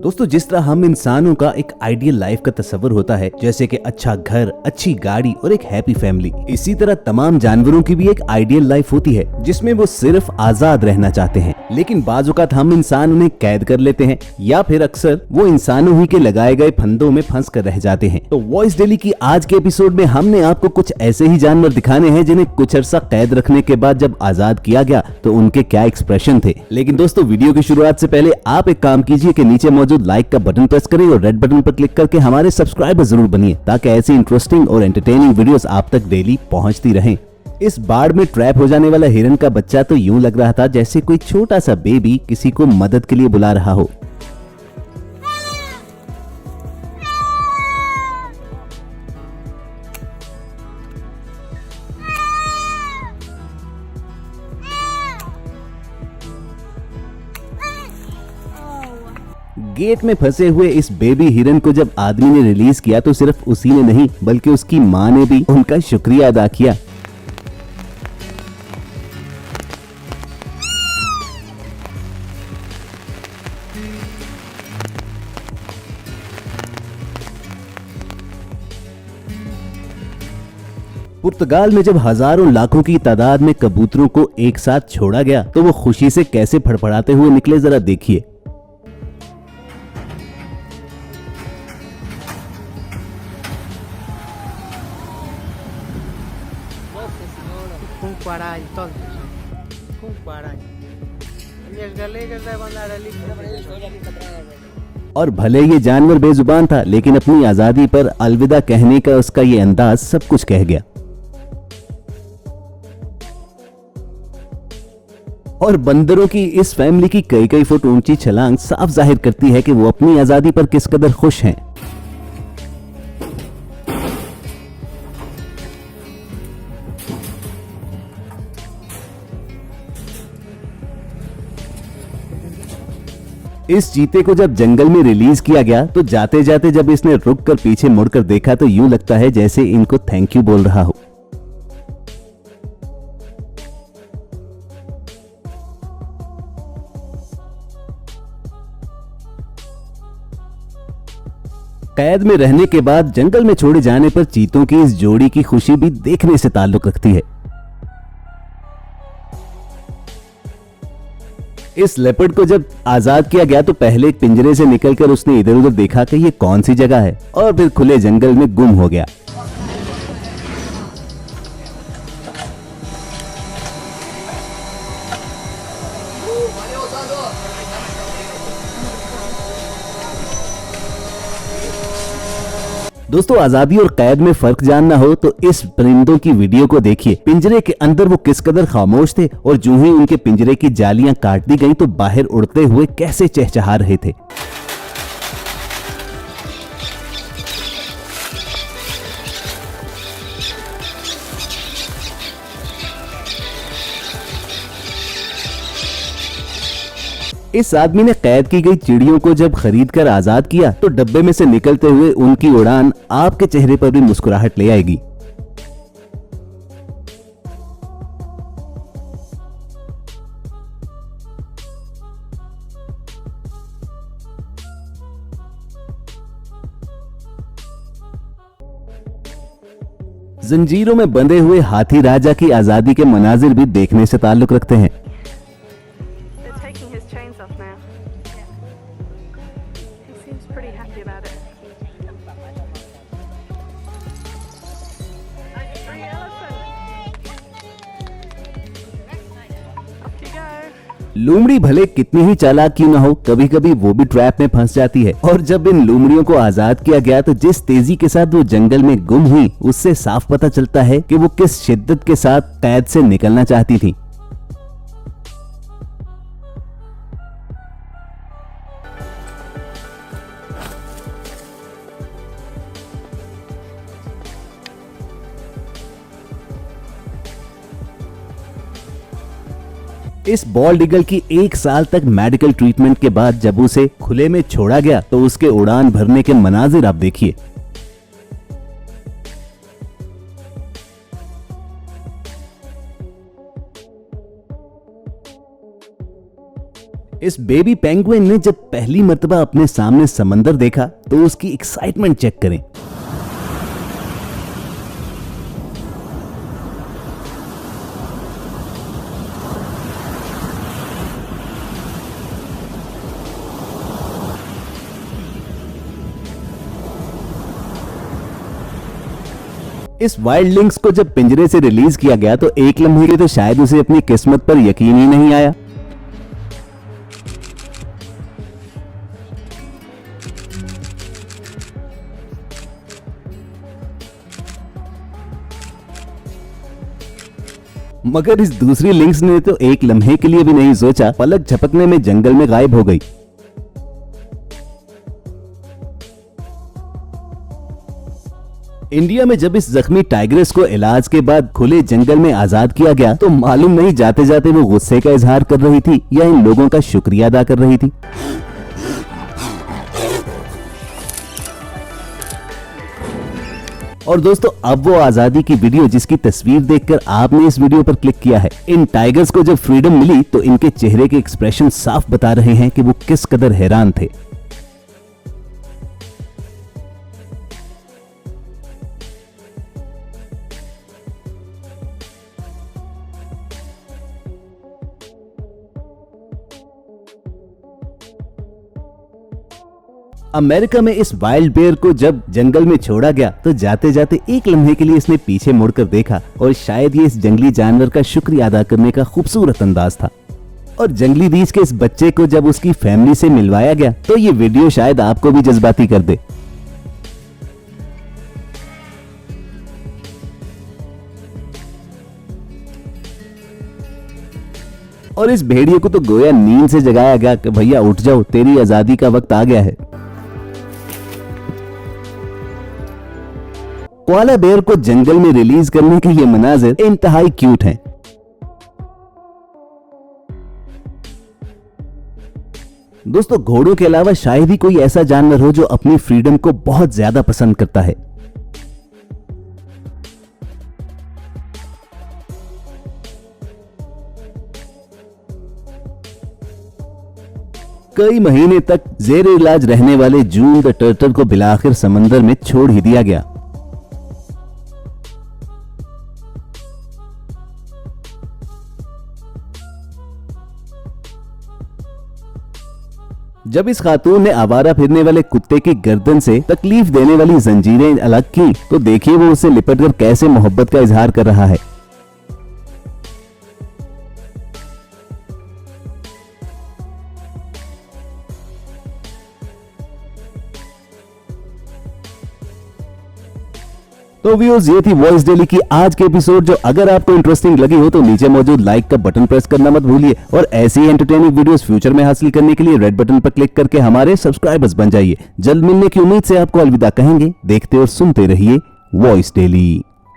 दोस्तों, जिस तरह हम इंसानों का एक आइडियल लाइफ का तस्वर होता है, जैसे कि अच्छा घर, अच्छी गाड़ी और एक हैप्पी फैमिली, इसी तरह तमाम जानवरों की भी एक आइडियल लाइफ होती है जिसमें वो सिर्फ आजाद रहना चाहते हैं। लेकिन बाज़ औक़ात हम इंसान उन्हें कैद कर लेते हैं या फिर अक्सर वो इंसानों ही के लगाए गए फंदों में फंस कर रह जाते हैं। तो वॉइस डेली की आज के एपिसोड में हमने आपको कुछ ऐसे ही जानवर दिखाने हैं जिन्हें कुछ अरसा कैद रखने के बाद जब आजाद किया गया तो उनके क्या एक्सप्रेशन थे। लेकिन दोस्तों, वीडियो की शुरुआत से पहले आप एक काम कीजिए कि नीचे मौजूद लाइक का बटन प्रेस करें और रेड बटन पर क्लिक करके हमारे सब्सक्राइबर जरूर बनिए, ताकि ऐसी इंटरेस्टिंग और एंटरटेनिंग वीडियोस आप तक डेली पहुंचती रहें। इस बाड़ में ट्रैप हो जाने वाला हिरन का बच्चा तो यूं लग रहा था जैसे कोई छोटा सा बेबी किसी को मदद के लिए बुला रहा हो। गेट में फंसे हुए इस बेबी हिरन को जब आदमी ने रिलीज किया तो सिर्फ उसी ने नहीं बल्कि उसकी मां ने भी उनका शुक्रिया अदा किया। पुर्तगाल में जब हजारों लाखों की तादाद में कबूतरों को एक साथ छोड़ा गया तो वो खुशी से कैसे फड़फड़ाते हुए निकले, जरा देखिए। Com quaralho, todos. Com quaralho. Minhas galegas devem andar ali. और भले ये जानवर बेजुबान था, लेकिन अपनी आजादी पर अलविदा कहने का उसका ये अंदाज सब कुछ कह गया। और बंदरों की इस फैमिली की कई कई फुट ऊंची छलांग साफ जाहिर करती है कि वो अपनी आजादी पर किस कदर खुश हैं। इस चीते को जब जंगल में रिलीज किया गया तो जाते जाते जब इसने रुककर पीछे मुड़कर देखा तो यूं लगता है जैसे इनको थैंक यू बोल रहा हो। कैद में रहने के बाद जंगल में छोड़े जाने पर चीतों की इस जोड़ी की खुशी भी देखने से ताल्लुक रखती है। इस लेपर्ड को जब आजाद किया गया तो पहले एक पिंजरे से निकलकर उसने इधर उधर देखा कि ये कौन सी जगह है और फिर खुले जंगल में गुम हो गया। दोस्तों, आजादी और कैद में फर्क जानना हो तो इस परिंदों की वीडियो को देखिए। पिंजरे के अंदर वो किस कदर खामोश थे और जो ही उनके पिंजरे की जालियां काट दी गई तो बाहर उड़ते हुए कैसे चहचहा रहे थे। इस आदमी ने कैद की गई चिड़ियों को जब खरीद कर आजाद किया तो डब्बे में से निकलते हुए उनकी उड़ान आपके चेहरे पर भी मुस्कुराहट ले आएगी। जंजीरों में बंधे हुए हाथी राजा की आजादी के मनाजिर भी देखने से ताल्लुक रखते हैं। लोमड़ी भले कितनी ही चालाक क्यों न हो, कभी कभी वो भी ट्रैप में फंस जाती है। और जब इन लोमड़ियों को आजाद किया गया तो जिस तेजी के साथ वो जंगल में गुम हुई उससे साफ पता चलता है कि वो किस शिद्दत के साथ कैद से निकलना चाहती थी। इस बॉल्ड ईगल की 1 साल तक मेडिकल ट्रीटमेंट के बाद जब उसे खुले में छोड़ा गया तो उसके उड़ान भरने के मनाजिर आप देखिए। इस बेबी पेंगुइन ने जब पहली मर्तबा अपने सामने समंदर देखा तो उसकी एक्साइटमेंट चेक करें। इस वाइल्ड लिंक्स को जब पिंजरे से रिलीज किया गया तो एक लम्हे के तो शायद उसे अपनी किस्मत पर यकीन ही नहीं आया। मगर इस दूसरी लिंक्स ने तो एक लम्हे के लिए भी नहीं सोचा, पलक झपकने में जंगल में गायब हो गई। इंडिया में जब इस जख्मी टाइग्रेस को इलाज के बाद खुले जंगल में आजाद किया गया तो मालूम नहीं जाते जाते वो गुस्से का इजहार कर रही थी या इन लोगों का शुक्रिया अदा कर रही थी। और दोस्तों, अब वो आजादी की वीडियो जिसकी तस्वीर देखकर आपने इस वीडियो पर क्लिक किया है, इन टाइगर्स को जब फ्रीडम मिली तो इनके चेहरे के एक्सप्रेशन साफ बता रहे हैं कि वो किस कदर हैरान थे। अमेरिका में इस वाइल्ड बेयर को जब जंगल में छोड़ा गया तो जाते जाते एक लम्हे के लिए इसने पीछे मुड़कर देखा और शायद ये इस जंगली जानवर का शुक्रिया अदा करने का खूबसूरत अंदाज था। और जंगली रीछ के इस बच्चे को जब उसकी फैमिली से मिलवाया गया तो ये वीडियो शायद आपको भी जज्बाती कर दे। और इस भेड़िए को तो गोया नींद से जगाया गया कि भैया उठ जाओ, तेरी आजादी का वक्त आ गया है। कोआला बेयर को जंगल में रिलीज करने के ये मनाजिर इंतहाई क्यूट हैं। दोस्तों, घोड़ों के अलावा शायद ही कोई ऐसा जानवर हो जो अपनी फ्रीडम को बहुत ज्यादा पसंद करता है। कई महीने तक जेर इलाज रहने वाले जून द टर्टल को बिलाखिर समंदर में छोड़ ही दिया गया। जब इस खातून ने आवारा फिरने वाले कुत्ते की गर्दन से तकलीफ देने वाली जंजीरें अलग की तो देखिए वो उससे लिपटकर कैसे मोहब्बत का इजहार कर रहा है। तो व्यूअर्स, ये थी वॉइस डेली की आज के एपिसोड। जो अगर आपको इंटरेस्टिंग लगी हो तो नीचे मौजूद लाइक का बटन प्रेस करना मत भूलिए और ऐसी ही एंटरटेनिंग वीडियोस फ्यूचर में हासिल करने के लिए रेड बटन पर क्लिक करके हमारे सब्सक्राइबर्स बन जाइए। जल्द मिलने की उम्मीद से आपको अलविदा कहेंगे। देखते और सुनते रहिए वॉइस डेली।